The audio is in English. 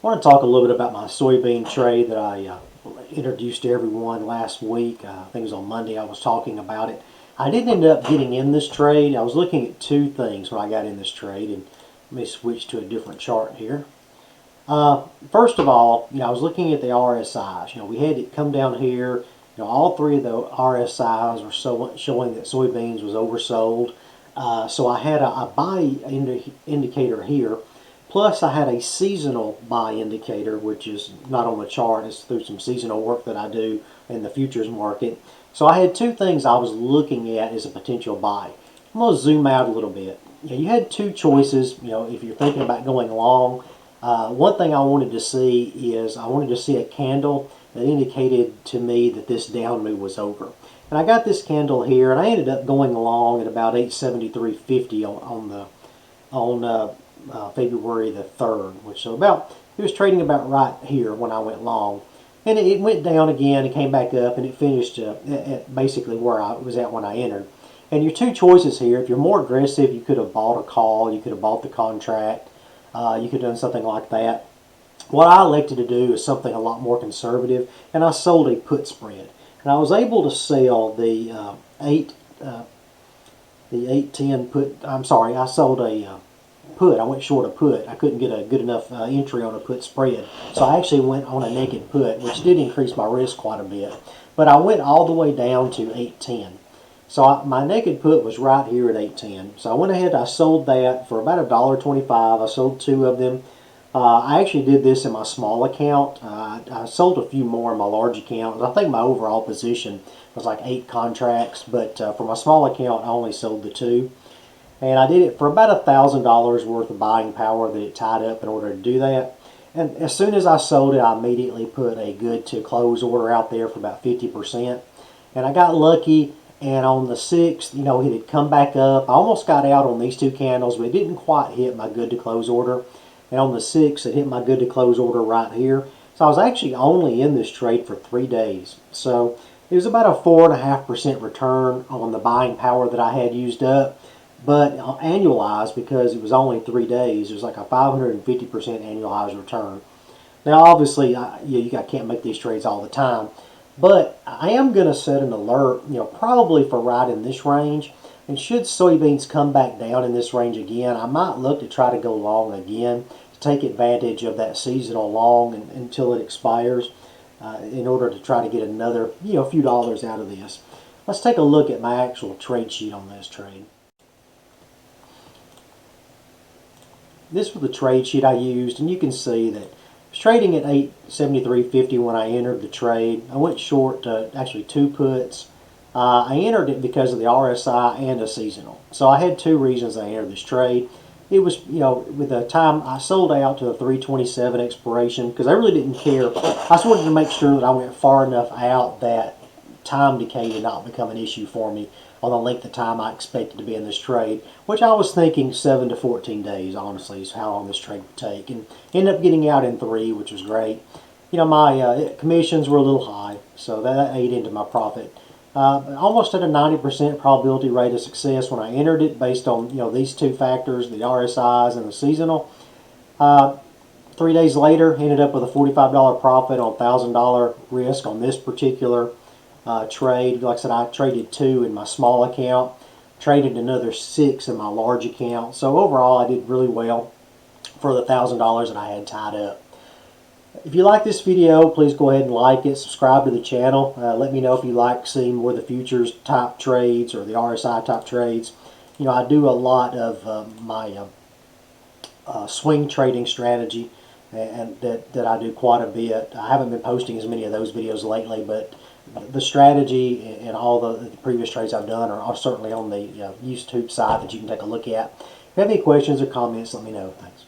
I want to talk a little bit about my soybean trade that I introduced to everyone last week. I think it was on Monday I was talking about it. I didn't end up getting in this trade. I was looking at two things when I got in this trade, and let me switch to a different chart here. First of all, I was looking at the RSIs. We had it come down here. All three of the RSIs were showing that soybeans was oversold. So I had a buy indicator here. Plus, I had a seasonal buy indicator, which is not on the chart. It's through some seasonal work that I do in the futures market. So I had two things I was looking at as a potential buy. I'm going to zoom out a little bit. You had two choices. If you're thinking about going long, one thing I wanted to see is I wanted to see a candle that indicated to me that this down move was over. And I got this candle here, and I ended up going long at about 873.50 on February the 3rd, which so it was trading about right here when I went long. And it went down again and came back up, and it finished at basically where I was at when I entered. And your two choices here, if you're more aggressive, you could have bought a call, you could have bought the contract, you could have done something like that. What I elected to do is something a lot more conservative, and I sold a put spread. And I was able to sell the 810 put. I'm sorry, I sold a put. I went short a put. I couldn't get a good enough entry on a put spread, so I actually went on a naked put, which did increase my risk quite a bit. But I went all the way down to 810. So my naked put was right here at 810. So I went ahead, I sold that for about $1.25. I sold two of them. I actually did this in my small account. I sold a few more in my large account. I think my overall position was like 8 contracts, but for my small account, I only sold the 2. And I did it for about $1,000 worth of buying power that it tied up in order to do that. And as soon as I sold it, I immediately put a good to close order out there for about 50%. And I got lucky, and on the 6th, it had come back up. I almost got out on these two candles, but it didn't quite hit my good to close order. And on the 6th, it hit my good to close order right here. So I was actually only in this trade for 3 days. So it was about a 4.5% return on the buying power that I had used up. But annualized, because it was only 3 days, it was like a 550% annualized return. Now, obviously, I can't make these trades all the time, but I am going to set an alert, probably for right in this range. And should soybeans come back down in this range again, I might look to try to go long again to take advantage of that seasonal long until it expires in order to try to get another, few dollars out of this. Let's take a look at my actual trade sheet on this trade. This was the trade sheet I used, and you can see that I was trading at 873.50 when I entered the trade. I went short actually 2 puts. I entered it because of the RSI and a seasonal. So I had 2 reasons I entered this trade. It was, with the time I sold out to the 327 expiration because I really didn't care. I just wanted to make sure that I went far enough out that time decay did not become an issue for me on the length of time I expected to be in this trade, which I was thinking 7 to 14 days, honestly, is how long this trade would take. And ended up getting out in 3, which was great. My commissions were a little high, so that ate into my profit. Almost at a 90% probability rate of success when I entered it based on these 2 factors, the RSIs and the seasonal. 3 days later, ended up with a $45 profit on $1,000 risk on this particular trade. Like I said, I traded 2 in my small account, traded another 6 in my large account. So overall, I did really well for the $1,000 that I had tied up. If you like this video, please go ahead and like it, subscribe to the channel. Let me know if you like seeing more of the futures type trades or the RSI type trades. I do a lot of my swing trading strategy, and that I do quite a bit. I haven't been posting as many of those videos lately, but the strategy and all the previous trades I've done are certainly on the YouTube side that you can take a look at. If you have any questions or comments, let me know. Thanks.